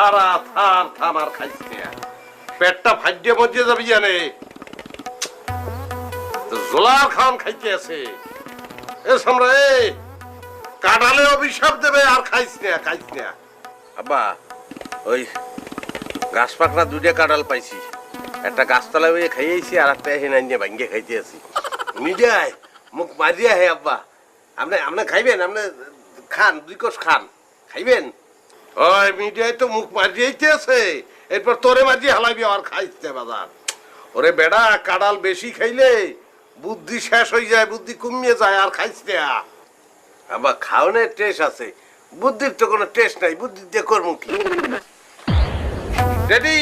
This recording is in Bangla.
খারা থার থাম আর খাইস না পেটটা ফাইডে মধ্যে যাবি জানে জোলার খান খাইতে আছে এ সামরা এ কাঁঠালে অভিশাপ দেবে আর খাইস না আব্বা ওই গাছ পাকড়া দুইটা কাঁঠাল পাইছি একটা গাছতলা হয়ে খাইয়েছি আর একটা এখানে নিয়ে ভাঙ্গে খাইতে আছি মিডিয়ায় মুখ মারিয়া হে আব্বা আপনি খাইবেন আপনি খান 2 কোষ খান খাইবেন ওই মিডিয়ায় তো মুখ মারিয়েইতে আছে এরপর তোরে মারিয়ে হালাইবি আর খাইস না বাজার ওরে বেড়া কাঁঠাল বেশি খাইলে বুদ্ধি শেষ হয়ে যায় বুদ্ধি কমিয়ে যায় আর খাইস না আব্বা খাওয়ানোর টেস্ট আছে বুদ্ধির তো কোনো টেস্ট নাই বুদ্ধি দিয়ে করবো কি রেডি